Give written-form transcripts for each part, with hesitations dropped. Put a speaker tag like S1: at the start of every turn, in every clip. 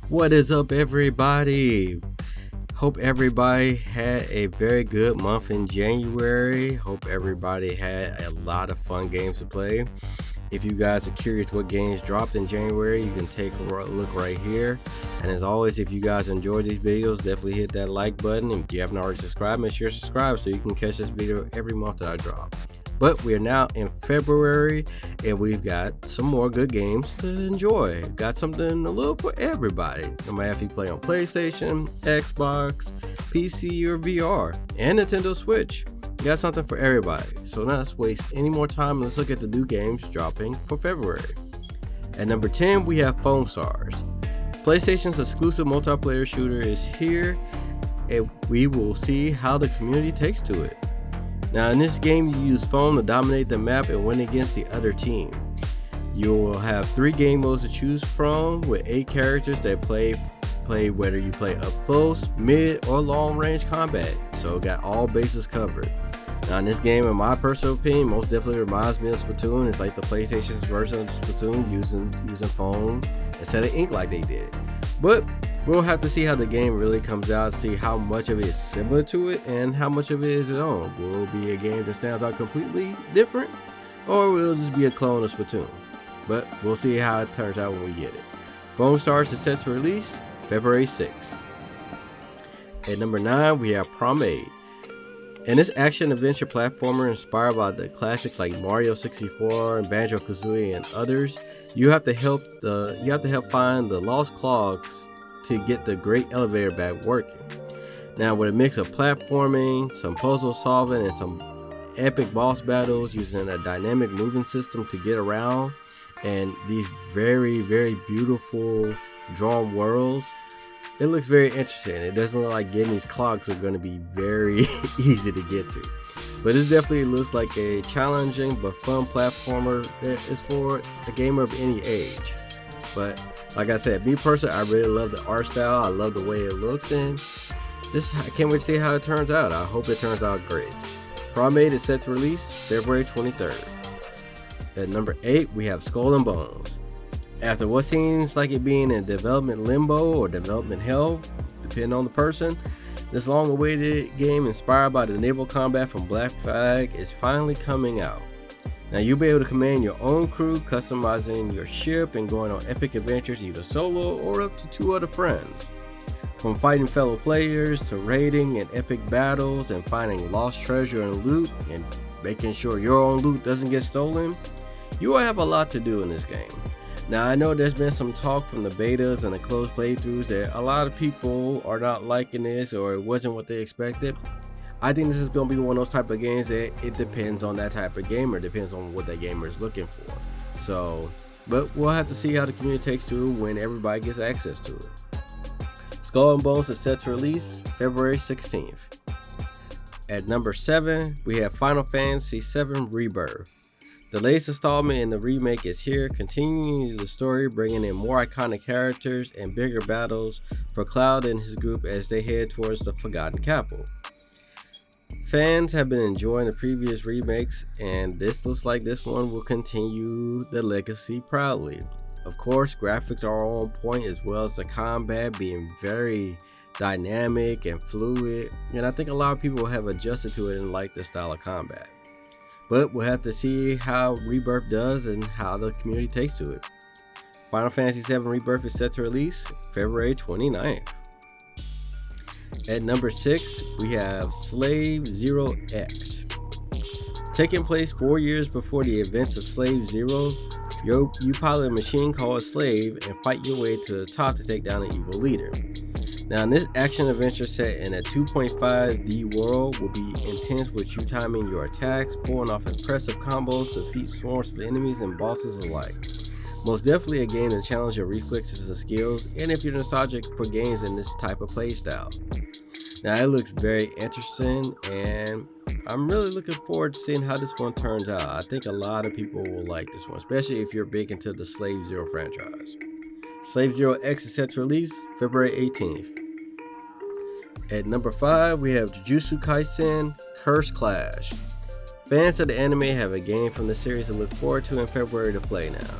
S1: What is up, everybody? Hope everybody had a very good month in January. Hope everybody had a lot of fun games to play. If you guys are curious what games dropped in January, you can take a look right here. And as always, if you guys enjoyed these videos, definitely hit that like button. And if you haven't already subscribed, make sure to subscribe so you can catch this video every month that I drop. But we are now in February and we've got some more good games to enjoy. Got something a little for everybody. No matter if you play on PlayStation, Xbox, PC, or VR, and Nintendo Switch. Got something for everybody. So now let's waste any more time and let's look at the new games dropping for February. At number 10, we have Foam Stars. PlayStation's exclusive multiplayer shooter is here and we will see how the community takes to it. Now in this game you use foam to dominate the map and win against the other team. You will have 3 game modes to choose from with 8 characters that play whether you play up close, mid, or long range combat. So got all bases covered. Now in this game, in my personal opinion, most definitely reminds me of Splatoon. It's like the PlayStation's version of Splatoon using foam instead of ink like they did. But we'll have to see how the game really comes out, see how much of it is similar to it and how much of it is its own. Will it be a game that stands out completely different, or will it just be a clone of Splatoon? But we'll see how it turns out when we get it. Foam Stars is set to release February 6th. At number 9, we have Promenade. In this action-adventure platformer inspired by the classics like Mario 64 and Banjo-Kazooie and others, you have to help find the lost clogs to get the great elevator back working. Now with a mix of platforming, some puzzle solving, and some epic boss battles using a dynamic moving system to get around, and these very, very beautiful drawn worlds, it looks very interesting. It doesn't look like getting these clogs are going to be very easy to get to. But this definitely looks like a challenging but fun platformer that is for a gamer of any age. But like I said, me personally, I really love the art style. I love the way it looks, and I can't wait to see how it turns out. I hope it turns out great. Promenade is set to release February 23rd. At number 8, we have Skull and Bones. After what seems like it being in development limbo or development hell, depending on the person, this long-awaited game inspired by the naval combat from Black Flag is finally coming out. Now you'll be able to command your own crew, customizing your ship and going on epic adventures either solo or up to 2 other friends. From fighting fellow players to raiding and epic battles and finding lost treasure and loot and making sure your own loot doesn't get stolen, you will have a lot to do in this game. Now I know there's been some talk from the betas and the closed playthroughs that a lot of people are not liking this or it wasn't what they expected. I think this is going to be one of those type of games that it depends on that type of gamer, depends on what that gamer is looking for. So, but we'll have to see how the community takes to it when everybody gets access to it. Skull and Bones is set to release February 16th. At number 7, we have Final Fantasy VII Rebirth. The latest installment in the remake is here, continuing the story, bringing in more iconic characters and bigger battles for Cloud and his group as they head towards the Forgotten Capital. Fans have been enjoying the previous remakes, and this looks like this one will continue the legacy proudly. Of course, graphics are on point as well as the combat being very dynamic and fluid, and I think a lot of people have adjusted to it and like the style of combat. But we'll have to see how Rebirth does and how the community takes to it. Final Fantasy VII Rebirth is set to release February 29th. At number 6, we have Slave Zero X. Taking place 4 years before the events of Slave Zero, you pilot a machine called Slave and fight your way to the top to take down the evil leader. Now in this action adventure set in a 2.5D world will be intense with you timing your attacks, pulling off impressive combos to defeat swarms of enemies and bosses alike. Most definitely a game to challenge your reflexes and skills, and if you're nostalgic for games in this type of playstyle. Now it looks very interesting and I'm really looking forward to seeing how this one turns out. I think a lot of people will like this one, especially if you're big into the Slave Zero franchise. Slave Zero X is set to release February 18th. At number 5, we have Jujutsu Kaisen Curse Clash. Fans of the anime have a game from the series to look forward to in February to play now.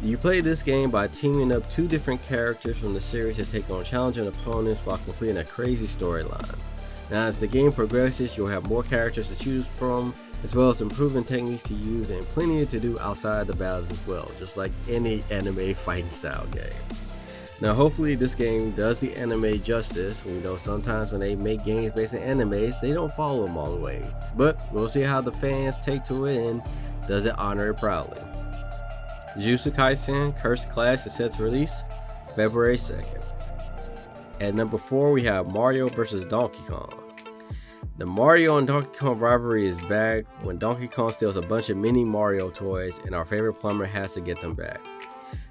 S1: You play this game by teaming up 2 different characters from the series to take on challenging opponents while completing a crazy storyline. Now, as the game progresses, you'll have more characters to choose from, as well as improving techniques to use and plenty to do outside the battles as well, just like any anime fighting style game. Now, hopefully this game does the anime justice. We know sometimes when they make games based on animes, they don't follow them all the way. But we'll see how the fans take to it and does it honor it proudly. Jujutsu Kaisen Cursed Clash is set to release February 2nd. At number 4, we have Mario vs. Donkey Kong. The Mario and Donkey Kong rivalry is back when Donkey Kong steals a bunch of mini Mario toys and our favorite plumber has to get them back.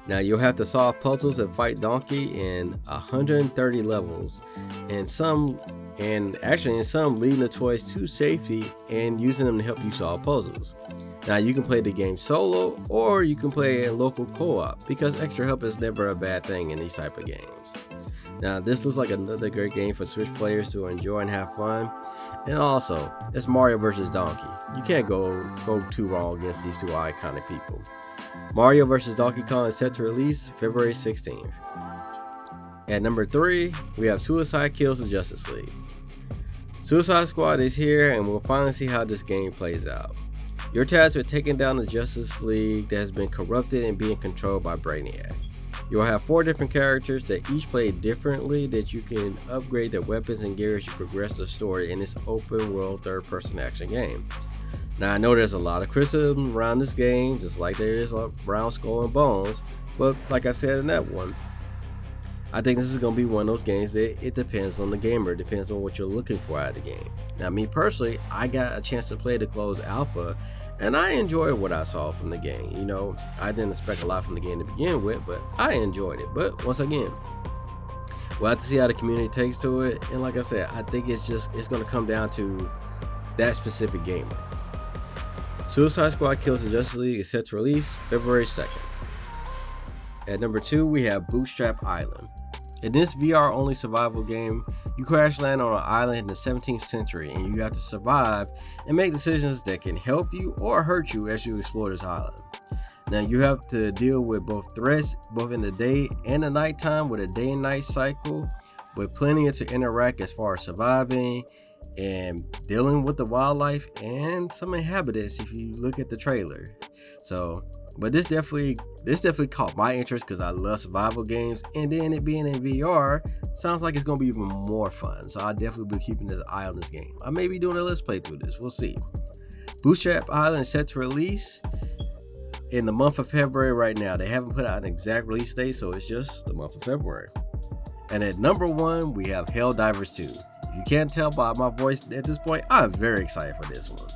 S1: Now you'll have to solve puzzles and fight Donkey in 130 levels, and some leading the toys to safety and using them to help you solve puzzles. Now you can play the game solo or you can play in local co-op because extra help is never a bad thing in these type of games. Now this looks like another great game for Switch players to enjoy and have fun. And also, it's Mario vs. Donkey. You can't go too wrong against these 2 iconic people. Mario vs. Donkey Kong is set to release February 16th. At number 3, we have Suicide Kills the Justice League. Suicide Squad is here and we'll finally see how this game plays out. Your task with taking down the Justice League that has been corrupted and being controlled by Brainiac. You'll have 4 different characters that each play differently that you can upgrade their weapons and gear as you progress the story in this open world third-person action game. Now I know there's a lot of criticism around this game, just like there is around Skull and Bones, but like I said in that one, I think this is going to be one of those games that it depends on the gamer, it depends on what you're looking for out of the game. Now me personally, I got a chance to play the closed alpha and I enjoyed what I saw from the game. You know, I didn't expect a lot from the game to begin with, but I enjoyed it. But once again, we'll have to see how the community takes to it. And like I said, I think it's going to come down to that specific gamer. Suicide Squad Kills the Justice League is set to release February 2nd. At number 2, we have Bootstrap Island. In this VR-only survival game, you crash land on an island in the 17th century and you have to survive and make decisions that can help you or hurt you as you explore this island. Now you have to deal with both threats, both in the day and the nighttime, with a day and night cycle, with plenty to interact as far as surviving and dealing with the wildlife and some inhabitants if you look at the trailer. But this definitely caught my interest because I love survival games, and then it being in VR sounds like it's going to be even more fun. So I'll definitely be keeping an eye on this game. I may be doing a let's play through this. We'll see. Bootstrap Island is set to release in the month of February right now. They haven't put out an exact release date, so it's just the month of February. And at number 1, we have Helldivers 2. If you can't tell by my voice at this point, I'm very excited for this one.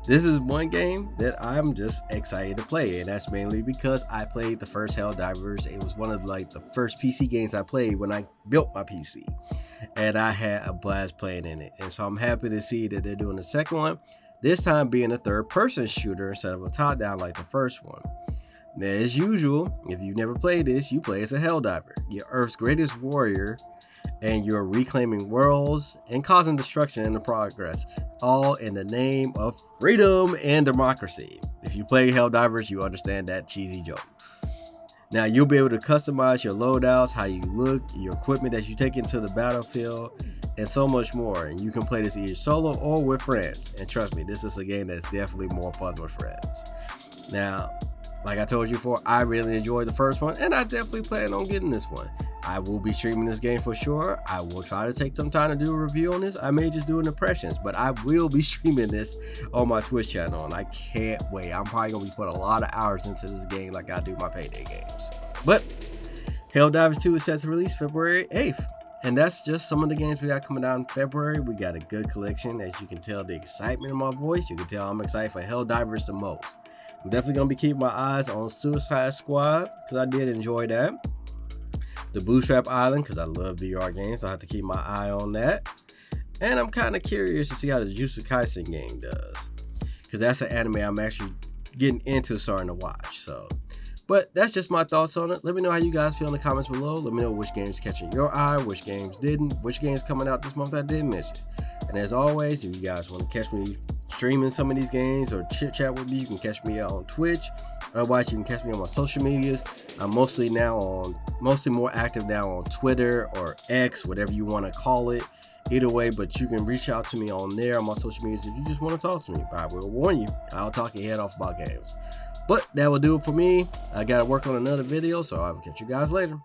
S1: This is one game that I'm just excited to play, and that's mainly because I played the first Helldivers. It was one of the first PC games I played when I built my PC, and I had a blast playing in it. And so I'm happy to see that they're doing the second one, this time being a third-person shooter instead of a top-down like the first one. Now, as usual, if you've never played this, you play as a Helldiver, your Earth's greatest warrior, and you're reclaiming worlds and causing destruction in the progress, all in the name of freedom and democracy. If you play Helldivers, you understand that cheesy joke. Now you'll be able to customize your loadouts, how you look, your equipment that you take into the battlefield, and so much more. And you can play this either solo or with friends. And trust me, this is a game that's definitely more fun with friends. Now, like I told you before, I really enjoyed the first one, and I definitely plan on getting this one. I will be streaming this game for sure. I will try to take some time to do a review on this. I may just do an impressions, but I will be streaming this on my Twitch channel, and I can't wait. I'm probably going to be putting a lot of hours into this game like I do my Payday games. But Helldivers 2 is set to release February 8th. And that's just some of the games we got coming out in February. We got a good collection. As you can tell the excitement in my voice, you can tell I'm excited for Helldivers the most. I'm definitely going to be keeping my eyes on Suicide Squad because I did enjoy that. The Bootstrap Island, because I love VR games, so I have to keep my eye on that. And I'm kind of curious to see how the Jujutsu Kaisen game does, because that's an anime I'm actually getting into starting to watch. But that's just my thoughts on it. Let me know how you guys feel in the comments below. Let me know which games catching your eye, which games didn't, which games coming out this month I didn't mention. And as always, if you guys want to catch me streaming some of these games or chit chat with me, you can catch me on Twitch Otherwise, you can catch me on my social medias. I'm mostly more active now on Twitter or X, whatever you want to call it. Either way, but you can reach out to me on there on my social medias if you just want to talk to me. But I will warn you, I'll talk your head off about games. But that will do it for me. I got to work on another video, so I will catch you guys later.